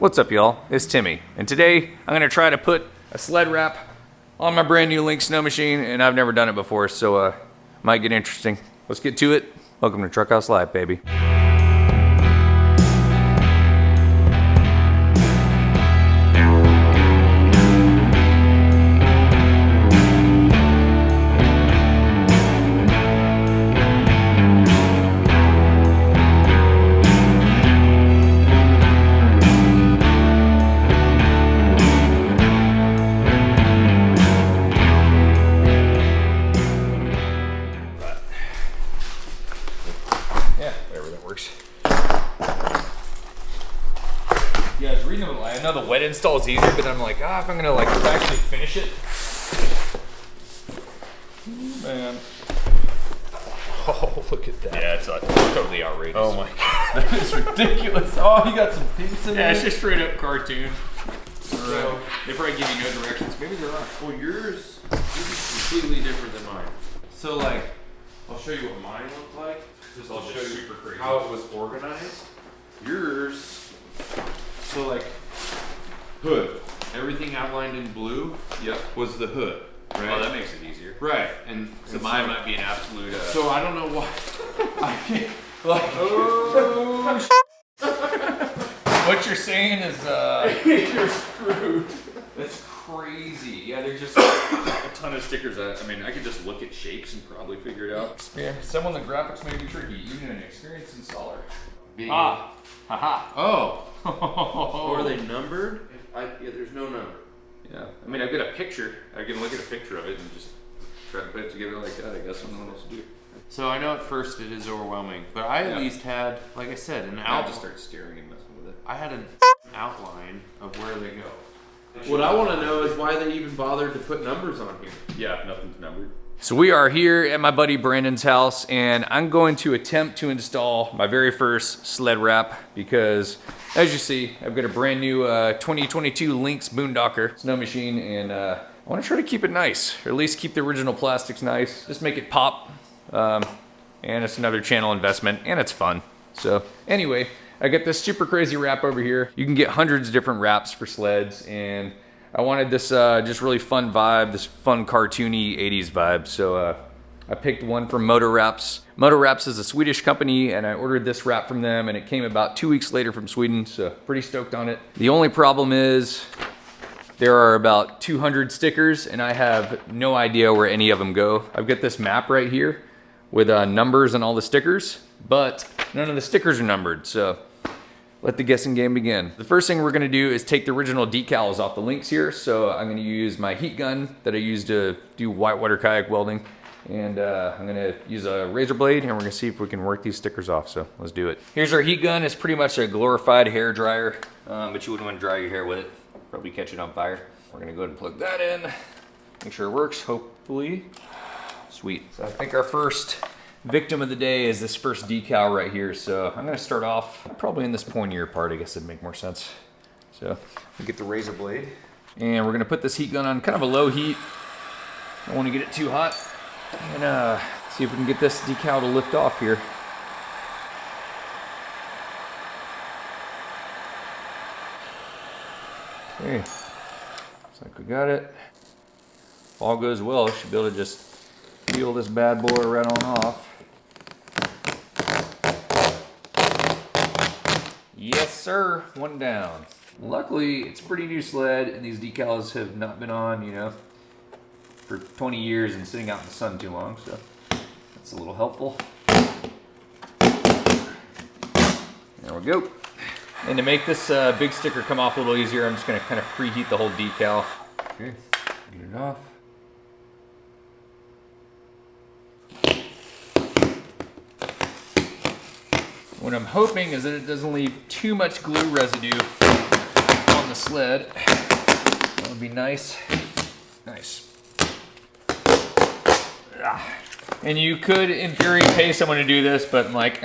What's up, y'all? It's Timmy, and today I'm gonna try to put a sled wrap on my brand new Link snow machine, and I've never done it before, so might get interesting. Let's get to it. Welcome to Truck House Live, baby. Yeah, I was reading them. I know the wet install is easier, but I'm like, if I'm gonna like actually finish it. Man. Oh, look at that. Yeah, it's totally outrageous. Oh my god, that is ridiculous. Oh, you got some things in there. Yeah, it's just straight up cartoon. So, they probably give you no directions. Maybe they're not. Well, yours is completely different than mine. So like, I'll show you what mine looked like. Just I'll show you how it was organized. Yours, so like, hood. Everything outlined in blue was the hood. Right? Oh, that makes it easier. Right. And so mine might be an absolute... So I don't know why. I can't, like... Oh, what you're saying is... you're screwed. That's crazy. Yeah, there's just a ton of stickers. I mean, I could just look at shapes and probably figure it out. Yeah, someone the graphics may be tricky, even an experienced installer. Haha. Oh. Or are they numbered? Yeah, there's no number. Yeah. I mean, I've got a picture. I can look at a picture of it and just try to put it together like that. I guess I don't know what else to do. So I know at first it is overwhelming, but I at least had, like I said, an outline. I'll just start staring and messing with it. I had an outline of where they go. What I want to know is why they even bothered to put numbers on here. Yeah, if nothing's numbered. So we are here at my buddy Brandon's house, and I'm going to attempt to install my very first sled wrap because, as you see, I've got a brand new 2022 Lynx Boondocker snow machine, and I want to try to keep it nice, or at least keep the original plastics nice. Just make it pop, and it's another channel investment, and it's fun. So anyway, I got this super crazy wrap over here. You can get hundreds of different wraps for sleds, and I wanted this just really fun vibe, this fun cartoony 80s vibe. So I picked one from Motor Wraps. Motor Wraps is a Swedish company, and I ordered this wrap from them, and it came about 2 weeks later from Sweden, so pretty stoked on it. The only problem is there are about 200 stickers, and I have no idea where any of them go. I've got this map right here with numbers on all the stickers, but none of the stickers are numbered, so let the guessing game begin. The first thing we're gonna do is take the original decals off the Lynx here. So I'm gonna use my heat gun that I use to do whitewater kayak welding. And I'm gonna use a razor blade, and we're gonna see if we can work these stickers off, so let's do it. Here's our heat gun. It's pretty much a glorified hair dryer, but you wouldn't wanna dry your hair with it. Probably catch it on fire. We're gonna go ahead and plug that in. Make sure it works, hopefully. Sweet. So I think our first victim of the day is this first decal right here. So I'm gonna start off probably in this pointier part. I guess it'd make more sense. So we get the razor blade, and we're gonna put this heat gun on kind of a low heat. Don't wanna get it too hot. And see if we can get this decal to lift off here. Okay, looks like we got it. If all goes well, should be able to just peel this bad boy right on off. Yes, sir. One down. Luckily, it's a pretty new sled, and these decals have not been on, you know, for 20 years and sitting out in the sun too long, so that's a little helpful. There we go. And to make this big sticker come off a little easier, I'm just going to kind of preheat the whole decal. Okay, get it off. What I'm hoping is that it doesn't leave too much glue residue on the sled. That would be nice. Nice. And you could, in theory, pay someone to do this, but I'm like,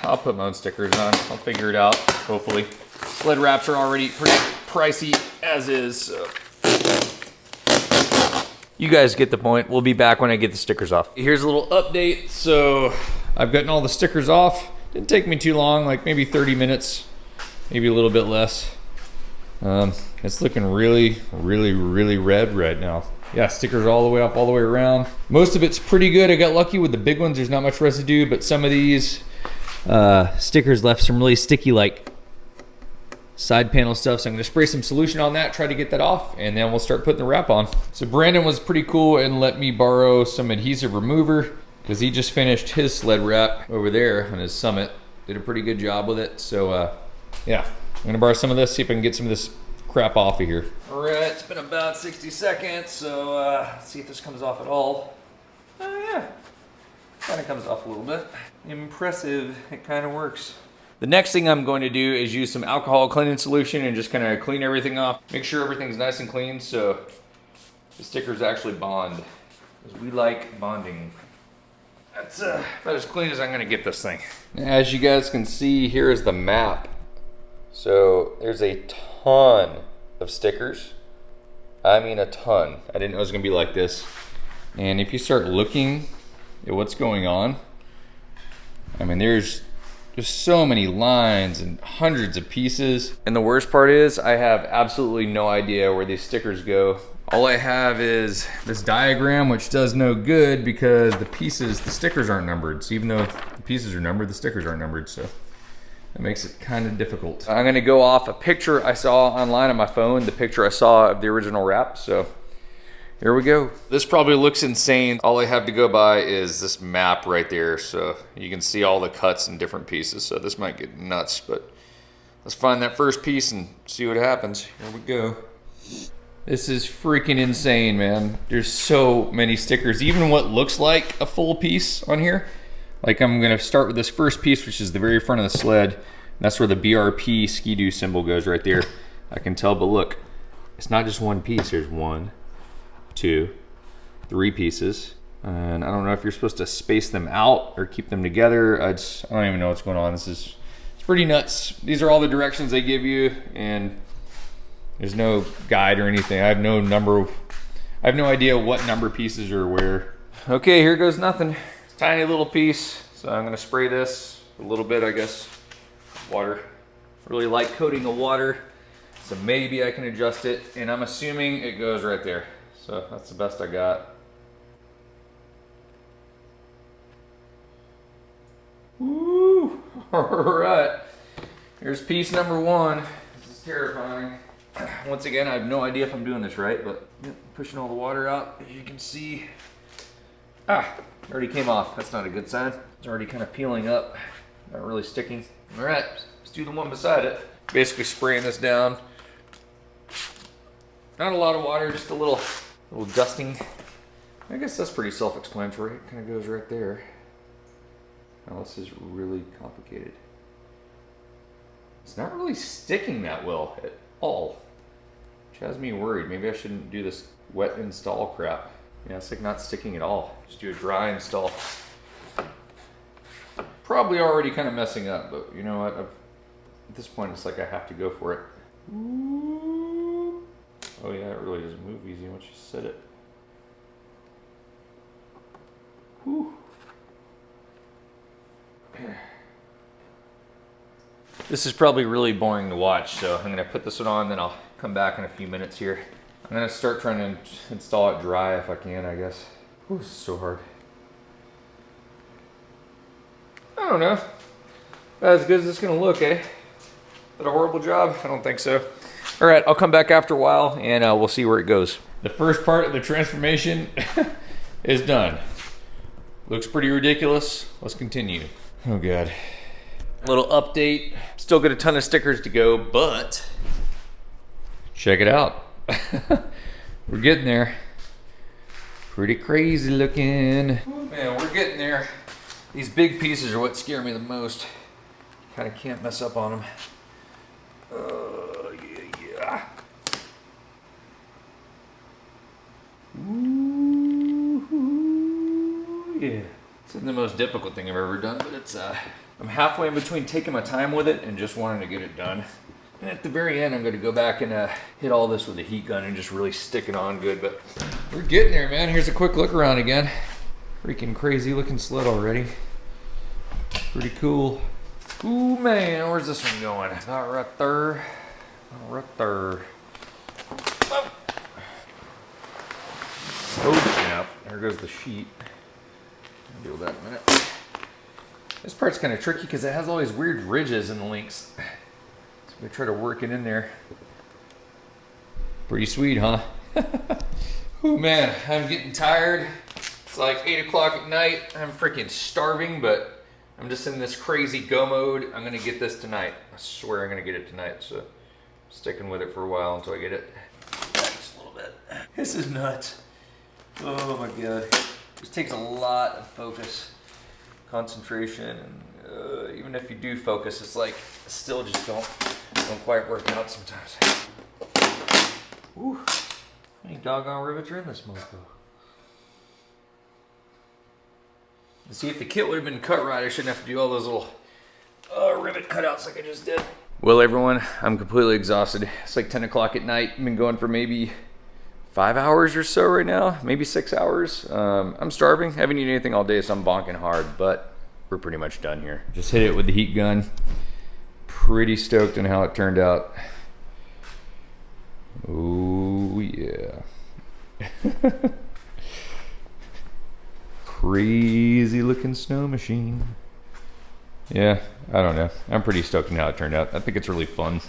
I'll put my own stickers on. I'll figure it out, hopefully. Sled wraps are already pretty pricey as is, so. You guys get the point. We'll be back when I get the stickers off. Here's a little update. So I've gotten all the stickers off. Didn't take me too long, like maybe 30 minutes, maybe a little bit less. It's looking really, really, really red right now. Yeah, stickers all the way up, all the way around. Most of it's pretty good. I got lucky with the big ones. There's not much residue, but some of these stickers left some really sticky, like side panel stuff. So I'm gonna spray some solution on that, try to get that off, and then we'll start putting the wrap on. So Brandon was pretty cool and let me borrow some adhesive remover because he just finished his sled wrap over there on his Summit. Did a pretty good job with it. So yeah, I'm gonna borrow some of this, see if I can get some of this crap off of here. All right, it's been about 60 seconds, so let's see if this comes off at all. Oh yeah, kind of comes off a little bit. Impressive, it kind of works. The next thing I'm going to do is use some alcohol cleaning solution and just kind of clean everything off. Make sure everything's nice and clean so the stickers actually bond, because we like bonding. That's about as clean as I'm gonna get this thing. As you guys can see, here is the map. So there's a ton of stickers. I mean a ton. I didn't know it was gonna be like this. And if you start looking at what's going on, I mean there's just so many lines and hundreds of pieces. And the worst part is I have absolutely no idea where these stickers go. All I have is this diagram, which does no good because the stickers aren't numbered. So even though the pieces are numbered, the stickers aren't numbered. So that makes it kind of difficult. I'm gonna go off a picture I saw online on my phone, the picture I saw of the original wrap. So here we go. This probably looks insane. All I have to go by is this map right there. So you can see all the cuts in different pieces. So this might get nuts, but let's find that first piece and see what happens. Here we go. This is freaking insane, man. There's so many stickers. Even what looks like a full piece on here. Like I'm gonna start with this first piece, which is the very front of the sled. And that's where the BRP Ski-Doo symbol goes right there. I can tell, but look, it's not just one piece. There's 1, 2, 3 pieces. And I don't know if you're supposed to space them out or keep them together. I don't even know what's going on. It's pretty nuts. These are all the directions they give you, and there's no guide or anything. I have no idea what number pieces are where. Okay, here goes nothing. It's a tiny little piece. So I'm gonna spray this a little bit, I guess. Water. Really like coating of water. So maybe I can adjust it. And I'm assuming it goes right there. So that's the best I got. Woo! All right. Here's piece number 1. This is terrifying. Once again, I have no idea if I'm doing this right, but yep, pushing all the water out, as you can see. It already came off. That's not a good sign. It's already kind of peeling up, not really sticking. All right, let's do the one beside it. Basically spraying this down. Not a lot of water, just a little dusting. I guess that's pretty self-explanatory. It kind of goes right there. Now this is really complicated. It's not really sticking that well at all, which has me worried. Maybe I shouldn't do this wet install crap. Yeah, it's like not sticking at all. Just do a dry install. Probably already kind of messing up, but you know what? At this point, it's like I have to go for it. Ooh. Oh yeah, it really doesn't move easy once you set it. Whew. This is probably really boring to watch, so I'm gonna put this one on, then I'll come back in a few minutes here. I'm gonna start trying to install it dry if I can, I guess. Ooh, this is so hard. I don't know. As good as it's gonna look, eh? Is that a horrible job? I don't think so. All right, I'll come back after a while and we'll see where it goes. The first part of the transformation is done. Looks pretty ridiculous. Let's continue. Oh God. Little update. Still got a ton of stickers to go, but check it out. We're getting there. Pretty crazy looking. Oh, man, we're getting there. These big pieces are what scare me the most. Kind of can't mess up on them. Yeah. Ooh, yeah. It's the most difficult thing I've ever done, but it's I'm halfway in between taking my time with it and just wanting to get it done. And at the very end, I'm going to go back and hit all this with a heat gun and just really stick it on good. But we're getting there, man. Here's a quick look around again. Freaking crazy looking sled already. Pretty cool. Ooh, man, where's this one going? About right there. Right there. Oh snap, there goes the sheet. I'll deal with that in a minute. This part's kind of tricky because it has all these weird ridges in the links. So we try to work it in there. Pretty sweet, huh? Oh man, I'm getting tired. It's like 8 o'clock at night. I'm freaking starving, but I'm just in this crazy go mode. I'm gonna get this tonight. I swear I'm gonna get it tonight, so I'm sticking with it for a while until I get it. Just a little bit. This is nuts. Oh my God. This takes a lot of focus, concentration, and even if you do focus, it's like still just don't quite work out sometimes. Whew. How many doggone rivets are in this mofo? See, if the kit would have been cut right, I shouldn't have to do all those little rivet cutouts like I just did. Well, everyone, I'm completely exhausted. It's like 10 o'clock at night. I've been going for maybe 5 hours or so right now, maybe 6 hours. I'm starving. I haven't eaten anything all day, so I'm bonking hard, but we're pretty much done here. Just hit it with the heat gun. Pretty stoked on how it turned out. Oh, yeah. Crazy looking snow machine. Yeah, I don't know. I'm pretty stoked on how it turned out. I think it's really fun.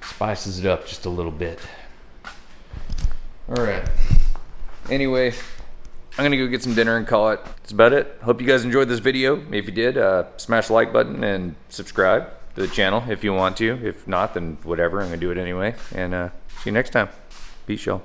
Spices it up just a little bit. All right. Anyway, I'm gonna go get some dinner and call it. That's about it. Hope you guys enjoyed this video. If you did, smash the like button and subscribe to the channel if you want to. If not, then whatever. I'm gonna do it anyway. And see you next time. Peace, y'all.